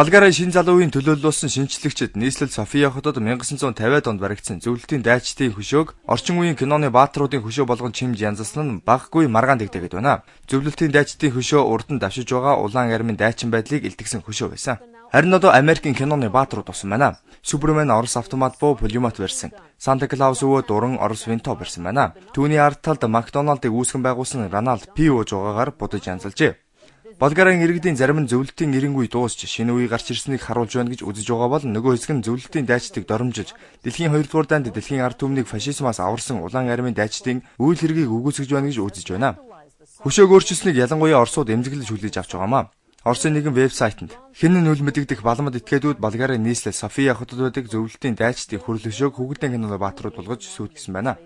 Болгарын шинэ залуучийн төлөөлөлсөн шинжлэгчид нийслэл София хотод 1950-ад онд баригдсан зөвлөлтийн дайчдын хөшөөг орчин үеийн киноны баатруудын хөшөө болгон чимж янзалсан нь баггүй маргаан дэгдэгэд байна. Зөвлөлтийн дайчдын хөшөө урд нь давшиж байгаа улаан армийн дайчин байдлыг илтгэсэн хөшөө байсан. Харин одоо Америкийн киноны баатрууд болсон байна. Супермен Орос автомат буу пулемет барьсан. Санта Клаус өвөө дуран Орос винто барьсан байна. Түүний ард талд Макдоналдыг үүсгэн байгуулсан Рональд Пи ууж байгаагаар будаж янзалжээ. Болгарын иргэдийн зарим нь зөвлөлтийн ирэнгүй дуусч шинэ үе гарч ирснийг харуулж байна гэж үзэж байгаа бол нөгөө хэсэг нь зөвлөлтийн дайчдыг доромжилж дэлхийн 2 дугаар дайнд дэлхийн ард түмнийг фашизмаас аварсан улаан армийн дайчдын үйл хэргийг үгүйсгэж байна гэж үзэж байна. Хөшөөг өөрчилсөнийг ялангуяа Оросууд эмзэглэж хүлээж авч байгаамаа. Оросын нэгэн вебсайтанд хэн нь үл мэдэгдэх балмад этгээдүүд Болгарын нийслэл София хотод байдаг зөвлөлтийн дайчдын хүрэл хөшөөг хүүхдийн киноны баатрууд болгож сүйтгэсэн байна.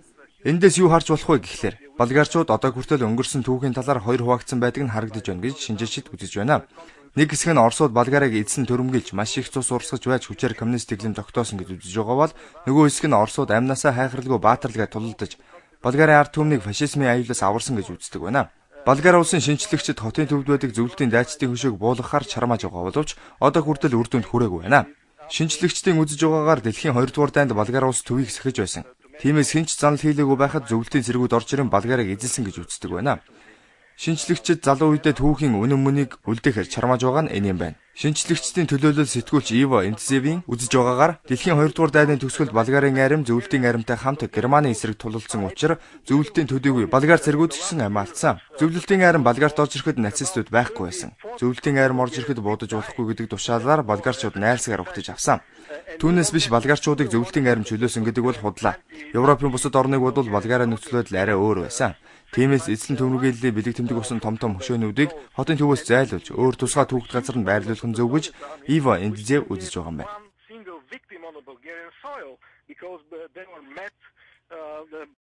Эндээс юу харж болох вэ гэхлээр Болгарчууд одоо хүртэл өнгөрсөн түүхийн талаар хоёр хуваагдсан байдаг нь харагдаж байна гэж шинжээчид үзэж байна. Нэг хэсэг нь Оросууд Болгарыг эзэн төрөмгөлж маш их цус урсгаж байж хүчээр коммунист дэглэм тогтоосон гэж үзэж байгаа бол нөгөө хэсэг нь Оросууд амнасаа хайхралгүй баатарлагаа тулалдаж Болгарын ард түмнийг фашизмын аюулаас аварсан гэж үздэг байна. Болгар улсын шинжлэгчид хотын төвд байдаг зөвлөлтийн дайчдын хөшөөг буулгахаар чармааж байгаа боловч одоо хүртэл үр дүнд хүрээгүй байна. Шинжлэгчдийн үзэж байгаагаар дэлхийн 2 дугаар дайнд Болгар улс төвийг сахиж байсан. Тиймээс хинч занал хийлээгүй байхад зөвлөлтийн зэргүүд орж ирэн Болгарыг эзэлсэн гэж үздэг байна. Шинжлэгчид залуу үедээ түүхийн үнэн мөнийг үлдээхээр чармааж байгаа нь энэ юм байна. Шинжлэгчдийн төлөөлөл сэтгүүлч Иво Энтзевийн үзэж байгаагаар дэлхийн 2 дугаар дайны төгсгөлд Болгарын арим зөвлөлтийн аримтай хамт Германы эсрэг тулалдсан учраас зөвлөлтийн төдийгүй Болгар цэргүүдчсэн амиалтсан. Зөвлөлтийн арим Болгарт орж ирэхэд нацистууд байхгүй байсан. Зөвлөлтийн арим орж ирэхэд буудаж болохгүй гэдэг тушаалаар болгарчууд найрсагаар угтаж авсан. Түүнээс биш болгарчуудыг зөвлөлтийн арим чөлөөсөн гэдэг бол худлаа. Европын бусад орныг бодвол Болгарын нөхцөл байдал арай өөр байсан. Тиймээс эзлэн төмөргөөллийн бэлэг тэмдэг усан том хөшөөнүүдийг хотын төвөөс зайлуулж өөр тусгай түүхт газар нь байрлуулах нь зөв гэж Иво Энтзев үзэж байгаа юм байна.